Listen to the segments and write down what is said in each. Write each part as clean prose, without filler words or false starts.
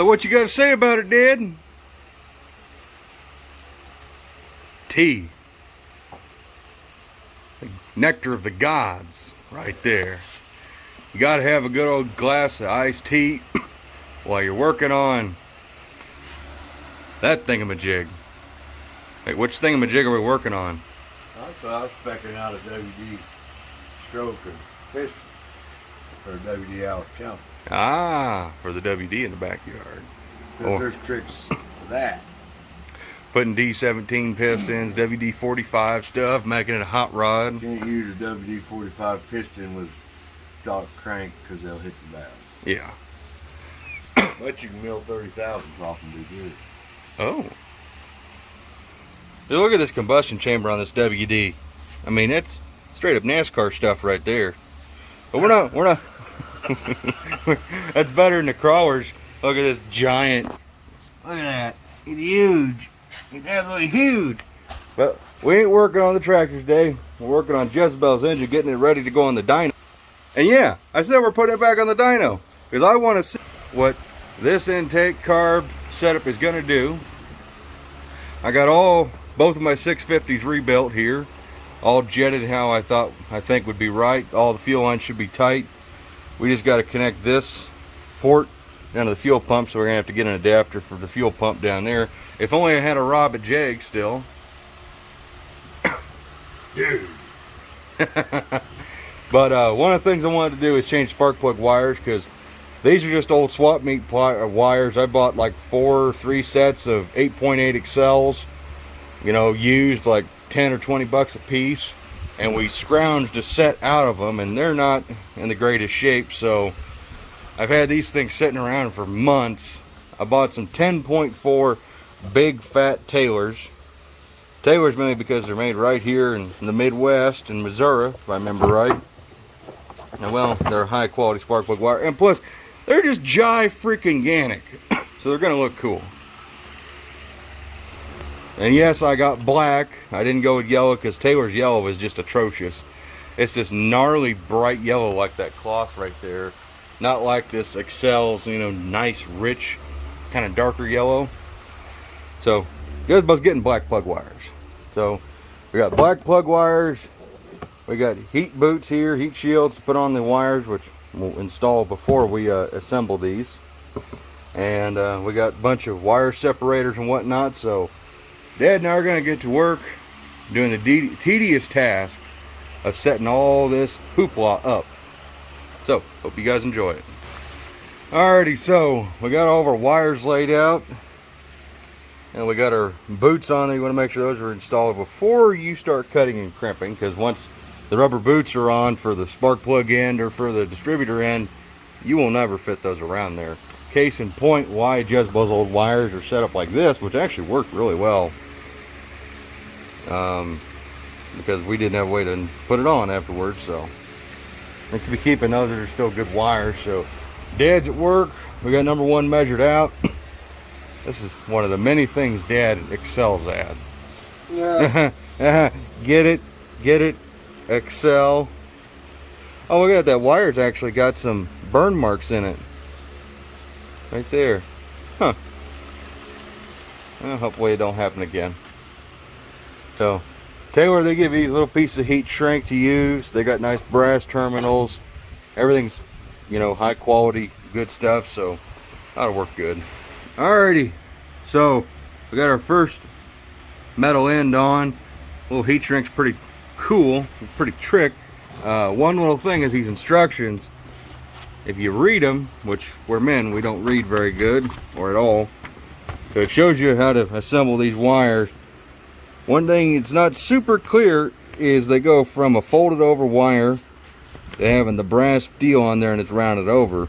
So what you got to say about it, Dad? Tea. The nectar of the gods right there. You got to have a good old glass of iced tea while you're working on that thingamajig. Wait, which thingamajig are we working on? I was specking out a WD stroke and piston for a WD out jump. Ah, for the WD in the backyard. Because there's tricks to that. Putting D17 pistons, WD-45 stuff, making it a hot rod. Can't use a WD-45 piston with stock crank because they'll hit the valve. Yeah. But you can mill 30,000 off and do good. Oh. Dude, look at this combustion chamber on this WD. I mean, it's straight up NASCAR stuff right there. But we're not. That's better than the crawlers. Look at this giant. Look at that. It's huge. It's absolutely huge. But we ain't working on the tractor today. We're working on Jezebel's engine, getting it ready to go on the dyno. And yeah, I said we're putting it back on the dyno because I want to see what this intake carb setup is going to do. I got both of my 650s rebuilt here, all jetted how I think would be right. All the fuel lines should be tight. We just got to connect this port down to the fuel pump, so we're gonna have to get an adapter for the fuel pump down there. If only I had a Rob at Jag still. Dude. But one of the things I wanted to do is change spark plug wires, because these are just old swap meet wires. I bought like 3 sets of 8.8 Excels, you know, used like 10 or 20 bucks a piece, and we scrounged a set out of them, and they're not in the greatest shape. So I've had these things sitting around for months. I bought some 10.4 big fat Taylors mainly because they're made right here in the Midwest in Missouri, if I remember right. And well, they're high quality spark plug wire, and plus they're just freaking ganic, so they're gonna look cool. And yes, I got black. I didn't go with yellow because Taylor's yellow is just atrocious. It's this gnarly bright yellow like that cloth right there, not like this Excel's, you know, nice rich kind of darker yellow. So Jezebel's getting black plug wires. So we got black plug wires. We got heat boots here, heat shields to put on the wires, which we'll install before we assemble these. And we got a bunch of wire separators and whatnot. So Dad and I are going to get to work doing the tedious task of setting all this hoopla up. So hope you guys enjoy it. Alrighty, so we got all of our wires laid out, and we got our boots on there. You want to make sure those are installed before you start cutting and crimping, because once the rubber boots are on for the spark plug end or for the distributor end, you will never fit those around there. Case in point, why Jezebel's old wires are set up like this, which actually worked really well, because we didn't have a way to put it on afterwards. So we could be keeping those that are still good wires. So Dad's at work. We got number 1 measured out. This is one of the many things Dad excels at. Yeah. Get it, Excel. Oh, look at that. Wire's actually got some burn marks in it. Right there. Huh. Well, hopefully it don't happen again. So, Taylor, they give you these little pieces of heat shrink to use. They got nice brass terminals. Everything's, you know, high quality, good stuff. So, that'll work good. Alrighty. So, we got our first metal end on. Little heat shrink's pretty cool. Pretty trick. One little thing is these instructions. If you read them, which we're men, we don't read very good or at all. So it shows you how to assemble these wires. One thing it's not super clear is they go from a folded over wire to having the brass steel on there and it's rounded over.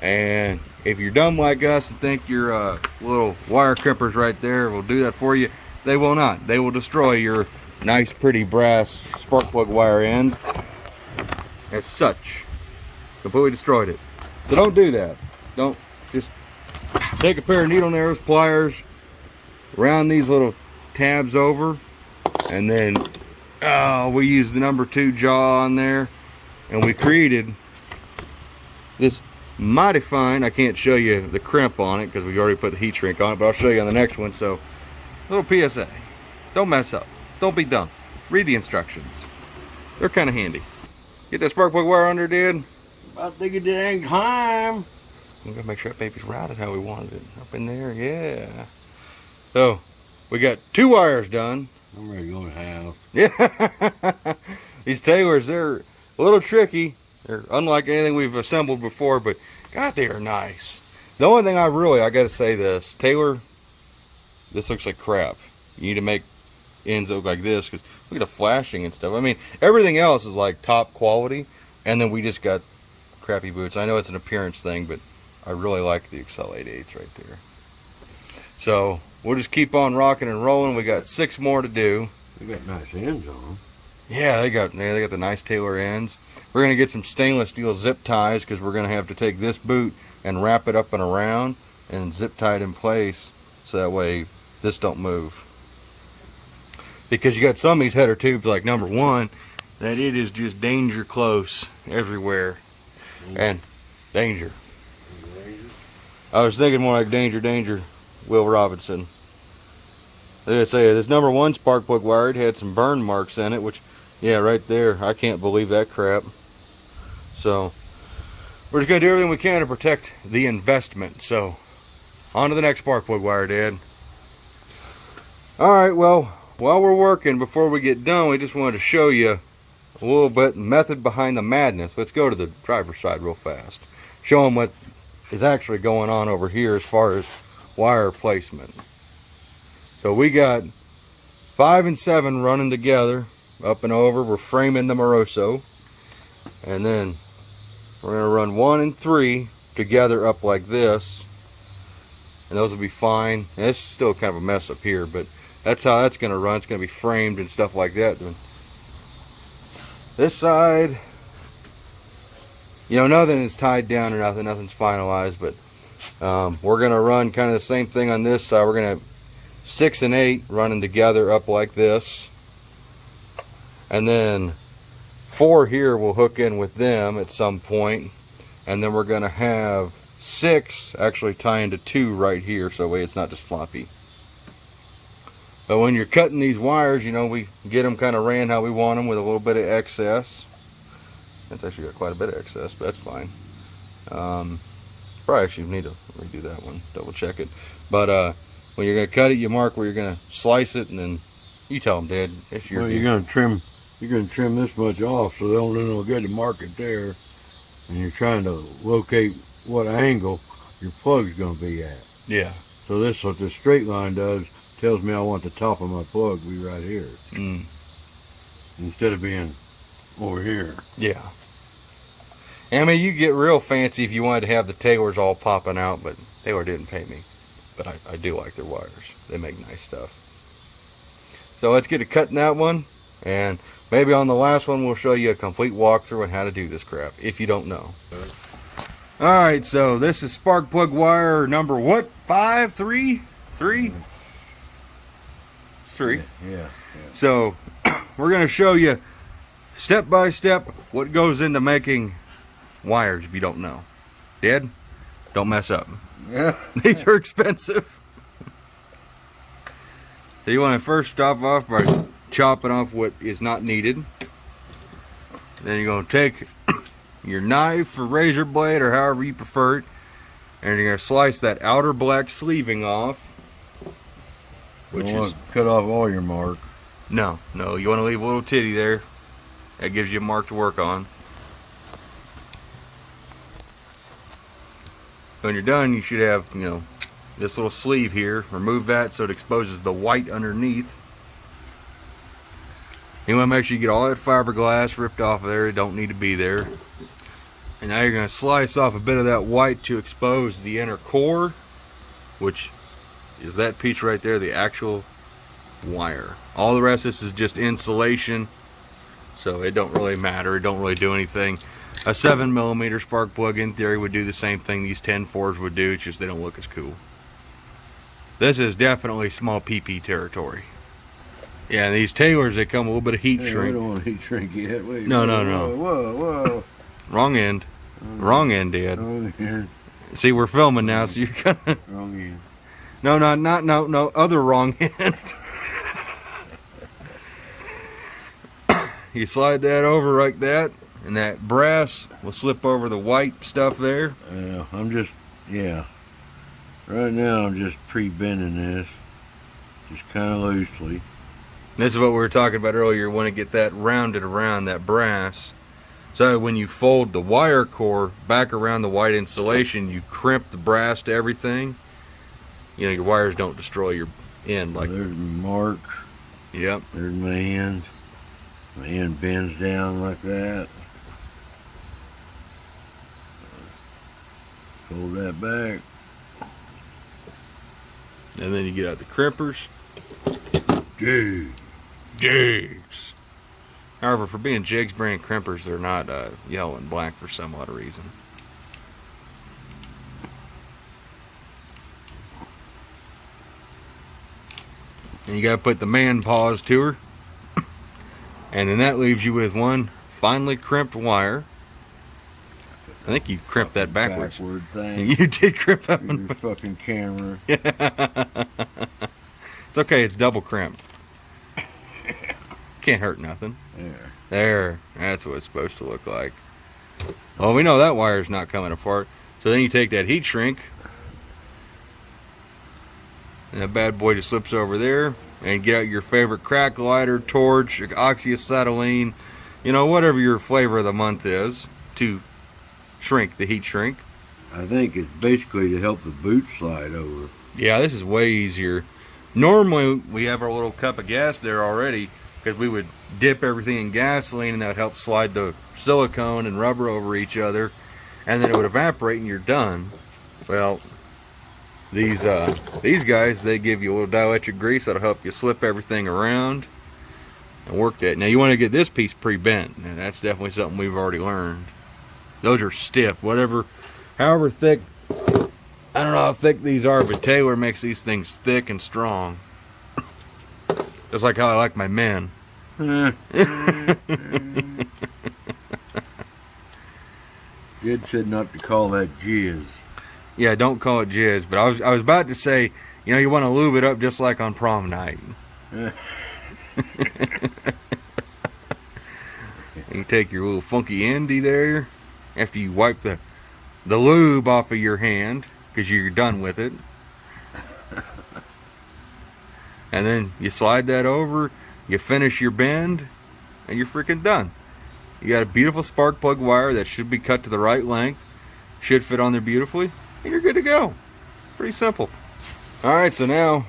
And if you're dumb like us and think your little wire crimpers right there will do that for you, they will not. They will destroy your nice pretty brass spark plug wire end as such. Completely destroyed it. So don't do that. Don't just take a pair of needle narrows, pliers, round these little tabs over, and then we use the number 2 jaw on there, and we created this mighty fine. I can't show you the crimp on it because we already put the heat shrink on it, but I'll show you on the next one. So, little PSA. Don't mess up. Don't be dumb. Read the instructions. They're kind of handy. Get that spark plug wire under, dude. I think it dang time. We gotta make sure that baby's routed how we wanted it. Up in there, yeah. So, we got 2 wires done. I'm ready to go to the house. Yeah. These Taylors, they're a little tricky. They're unlike anything we've assembled before, but God, they are nice. The only thing I gotta say this, Taylor, this looks like crap. You need to make ends look like this, because look at the flashing and stuff. I mean, everything else is like top quality, and then we just got crappy boots. I know it's an appearance thing, but I really like the Excel 8/8 right there. So, we'll just keep on rocking and rolling. We got 6 more to do. They got nice ends on them. Yeah, they got the nice Taylor ends. We're gonna get some stainless steel zip ties because we're gonna have to take this boot and wrap it up and around and zip tie it in place so that way this don't move. Because you got some of these header tubes like number 1 that it is just danger close everywhere. And danger. I was thinking more like danger, Will Robinson. Like I say, this number 1 spark plug wire, it had some burn marks in it, which, yeah, right there, I can't believe that crap. So, we're just going to do everything we can to protect the investment. So, on to the next spark plug wire, Dad. Alright, well, while we're working, before we get done, we just wanted to show you a little bit method behind the madness. Let's go to the driver's side real fast. Show them what is actually going on over here as far as wire placement. So we got 5 and 7 running together, up and over. We're framing the Moroso, and then we're going to run 1 and 3 together up like this, and those will be fine. And it's still kind of a mess up here, but that's how that's going to run. It's going to be framed and stuff like that. This side, you know, nothing is tied down or nothing's finalized, but we're going to run kind of the same thing on this side. We're going to have 6 and 8 running together up like this, and then 4 here will hook in with them at some point, and then we're going to have 6 actually tie into 2 right here, so that way it's not just floppy. But when you're cutting these wires, you know, we get them kind of ran how we want them with a little bit of excess. That's actually got quite a bit of excess, but that's fine. Probably actually need to redo that one, double check it. But when you're going to cut it, you mark where you're going to slice it, and then you tell them, Dad, it's your Well, deal. you're going to trim this much off, so they don't do no good to mark it there. And you're trying to locate what angle your plug's going to be at. Yeah. So this, what this straight line does, tells me I want the top of my plug to be right here. Instead of being over here. Yeah. I mean, you get real fancy if you wanted to have the Taylors all popping out, but Taylor didn't pay me. But I do like their wires. They make nice stuff. So let's get to cutting that one, and maybe on the last one we'll show you a complete walkthrough on how to do this crap, if you don't know. Alright, so this is spark plug wire number what? 5? 3? 3? It's 3. Yeah. So we're going to show you step by step what goes into making wires if you don't know. Dad, don't mess up. Yeah. These are expensive. So you want to first stop off by chopping off what is not needed. Then you're going to take your knife or razor blade or however you prefer it, and you're going to slice that outer black sleeving off. Which is cut off all your mark. No, you want to leave a little titty there. That gives you a mark to work on. When you're done, you should have, you know, this little sleeve here. Remove that so it exposes the white underneath. You want to make sure you get all that fiberglass ripped off of there. It don't need to be there. And now you're going to slice off a bit of that white to expose the inner core, which is that piece right there, the actual wire. All the rest of this is just insulation, so it don't really matter. It don't really do anything. A 7mm spark plug in theory would do the same thing these 10-4s would do, it's just they don't look as cool. This is definitely small PP territory. Yeah, and these Taylors, they come with a little bit of heat shrink. We don't want heat shrink yet. Wait, No. Whoa. Wrong end. Wrong end dead. Wrong end. See, we're filming now, so you're gonna. Wrong end. No, other wrong end. You slide that over like that, and that brass will slip over the white stuff there. Yeah. Right now I'm just pre-bending this, just kind of loosely. This is what we were talking about earlier. You want to get that rounded around that brass. So when you fold the wire core back around the white insulation, you crimp the brass to everything. You know, your wires don't destroy your end. Like there's my mark. Yep. There's my end. My end bends down like that. Fold that back. And then you get out the crimpers. Jigs. However, for being Jigs brand crimpers, they're not yellow and black for some odd reason. And you gotta put the man paws to her. And then that leaves you with one finely crimped wire. I think you crimped that backwards. Backward thing. You did crimp that Your one. fucking camera. It's okay, it's double crimped. Can't hurt nothing. There. That's what it's supposed to look like. Well, we know that wire's not coming apart. So then you take that heat shrink, and that bad boy just slips over there, and get out your favorite crack lighter, torch, oxyacetylene, you know, whatever your flavor of the month is, to shrink, the heat shrink. I think it's basically to help the boot slide over. Yeah, this is way easier. Normally, we have our little cup of gas there already, because we would dip everything in gasoline, and that would help slide the silicone and rubber over each other, and then it would evaporate and you're done. Well, these guys, they give you a little dielectric grease that'll help you slip everything around and work that. Now you want to get this piece pre-bent, and that's definitely something we've already learned. Those are stiff, however thick. I don't know how thick these are, but Taylor makes these things thick and strong. Just like how I like my men. Jed said not to call that jizz. Yeah, don't call it jizz, but I was about to say, you know, you want to lube it up just like on prom night. You take your little funky endy there after you wipe the lube off of your hand because you're done with it. And then you slide that over, you finish your bend, and you're freaking done. You got a beautiful spark plug wire that should be cut to the right length, should fit on there beautifully, and you're good to go. Pretty simple. Alright, so now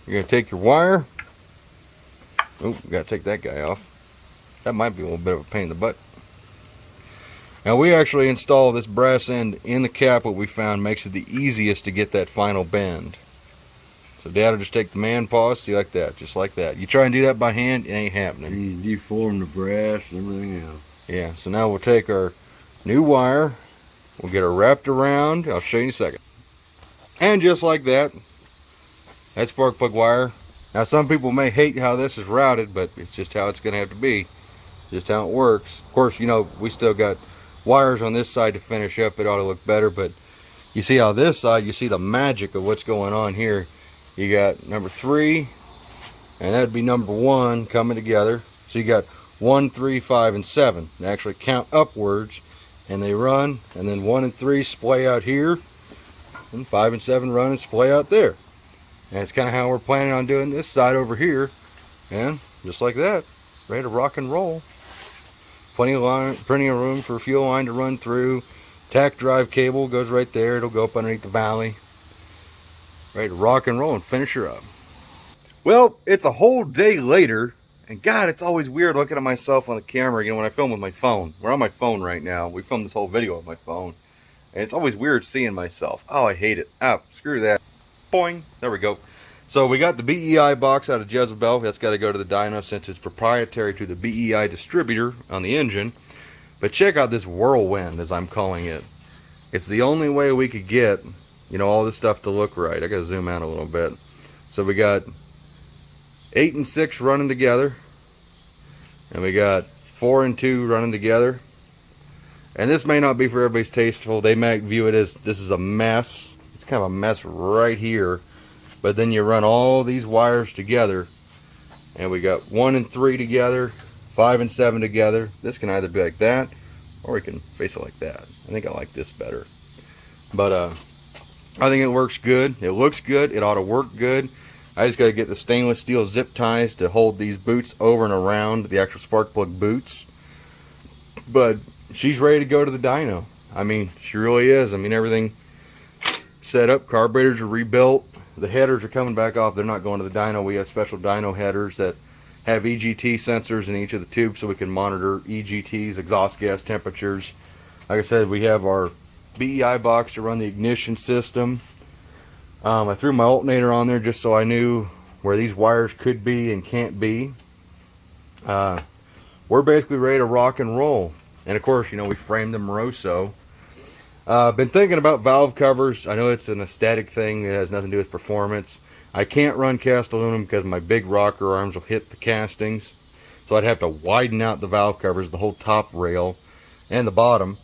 you're going to take your wire. Oh, got to take that guy off. That might be a little bit of a pain in the butt. Now we actually install this brass end in the cap. What we found makes it the easiest to get that final bend. So Dad will just take the man paws, see, like that, just like that. You try and do that by hand, it ain't happening. You deform the brass and everything else. Yeah, so now we'll take our new wire, we'll get her wrapped around. I'll show you in a second. And just like that, that spark plug wire. Now some people may hate how this is routed, but it's just how it's going to have to be. Just how it works. Of course, you know, we still got wires on this side to finish up. It ought to look better, but you see how this side, you see the magic of what's going on here. You got number 3, and that'd be number 1 coming together. So you got 1, 3, 5, and 7. They actually count upwards, and they run, and then 1 and 3 splay out here, and 5 and 7 run and splay out there. And it's kind of how we're planning on doing this side over here. And just like that, ready to rock and roll. Plenty of room for a fuel line to run through. Tack drive cable goes right there. It'll go up underneath the valley. Ready to rock and roll and finish her up. Well, it's a whole day later, and God, it's always weird looking at myself on the camera, you know, when I film with my phone. We're on my phone right now. We filmed this whole video with my phone. And it's always weird seeing myself. Oh, I hate it. Ah, screw that. Boing. There we go. So we got the BEI box out of Jezebel. That's got to go to the dyno since it's proprietary to the BEI distributor on the engine. But check out this whirlwind, as I'm calling it. It's the only way we could get, you know, all this stuff to look right. I got to zoom out a little bit. So we got 8 and 6 running together. And we got 4 and 2 running together. And this may not be for everybody's tasteful. They might view it as this is a mess. It's kind of a mess right here. But then you run all these wires together, and we got 1 and 3 together, 5 and 7 together. This can either be like that, or we can face it like that. I think I like this better. But I think it works good. It looks good. It ought to work good. I just got to get the stainless steel zip ties to hold these boots over and around the actual spark plug boots. But she's ready to go to the dyno. I mean, she really is. I mean, everything set up. Carburetors are rebuilt. The headers are coming back off. They're not going to the dyno. We have special dyno headers that have EGT sensors in each of the tubes so we can monitor EGTs, exhaust gas temperatures. Like I said, we have our BEI box to run the ignition system. I threw my alternator on there just so I knew where these wires could be and can't be. We're basically ready to rock and roll. And of course, you know, we framed the Moroso. Been thinking about valve covers. I know it's an aesthetic thing. It has nothing to do with performance. I can't run cast aluminum because my big rocker arms will hit the castings. So I'd have to widen out the valve covers, the whole top rail and the bottom.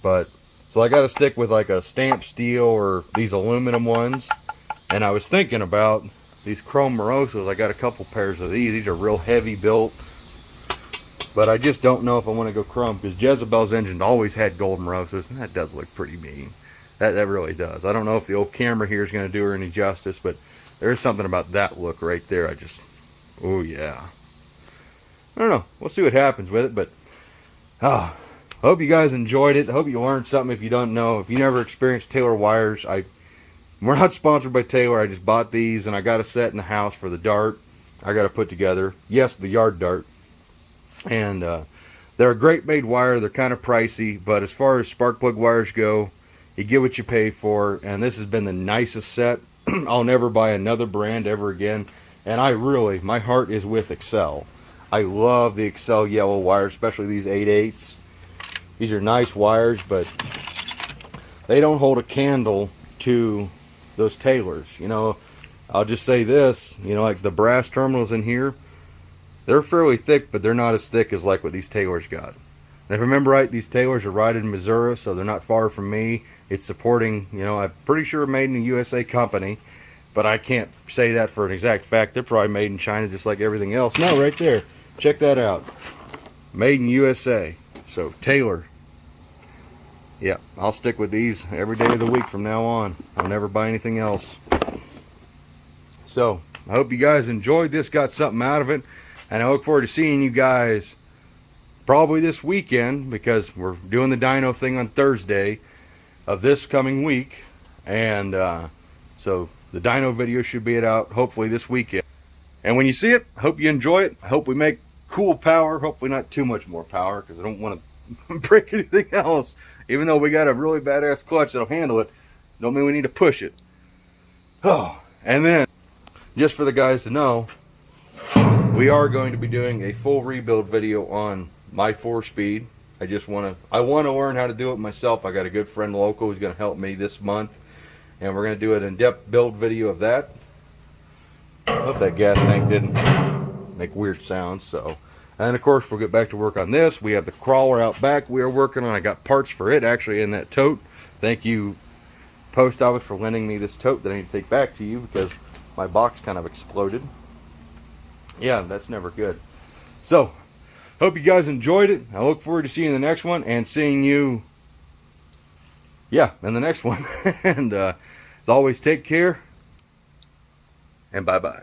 But so I got to stick with like a stamped steel or these aluminum ones. And I was thinking about these chrome Morosos. I got a couple pairs of these. These are real heavy built. But I just don't know if I want to go chrome, because Jezebel's engine always had gold Morosos, and that does look pretty mean. That really does. I don't know if the old camera here is going to do her any justice, but there's something about that look right there. Oh yeah. I don't know. We'll see what happens with it, but I hope you guys enjoyed it. I hope you learned something if you don't know. If you never experienced Taylor wires, we're not sponsored by Taylor. I just bought these, and I got a set in the house for the dart I got to put together. Yes, the yard dart. And they're a great made wire. They're kind of pricey, but as far as spark plug wires go, you get what you pay for. And this has been the nicest set. I'll never buy another brand ever again. And my heart is with Excel. I love the Excel yellow wires, especially these 8/8s. These are nice wires, but they don't hold a candle to those Taylors. You know, I'll just say this, you know, like the brass terminals in here, they're fairly thick, but they're not as thick as like what these Taylors got. And if I remember right, these Taylors are right in Missouri, so they're not far from me. It's supporting, you know, I'm pretty sure made in a USA company, but I can't say that for an exact fact. They're probably made in China just like everything else. No, right there. Check that out. Made in USA. So Taylor. Yeah, I'll stick with these every day of the week from now on. I'll never buy anything else. So, I hope you guys enjoyed this, got something out of it. And I look forward to seeing you guys probably this weekend, because we're doing the dyno thing on Thursday of this coming week. And so the dyno video should be out hopefully this weekend. And when you see it, I hope you enjoy it. I hope we make cool power. Hopefully not too much more power, because I don't want to break anything else. Even though we got a really badass clutch that'll handle it, don't mean we need to push it. Oh, and then, just for the guys to know, we are going to be doing a full rebuild video on my 4-speed. I want to learn how to do it myself. I got a good friend local who's going to help me this month, and we're going to do an in-depth build video of that. I hope that gas tank didn't make weird sounds. So, and of course we'll get back to work on this. We have the crawler out back we are working on. I got parts for it actually in that tote. Thank you, post office, for lending me this tote that I need to take back to you, because my box kind of exploded. Yeah, that's never good. So, hope you guys enjoyed it. I look forward to seeing the next one, and seeing you, yeah, in the next one. And as always, take care, and bye-bye.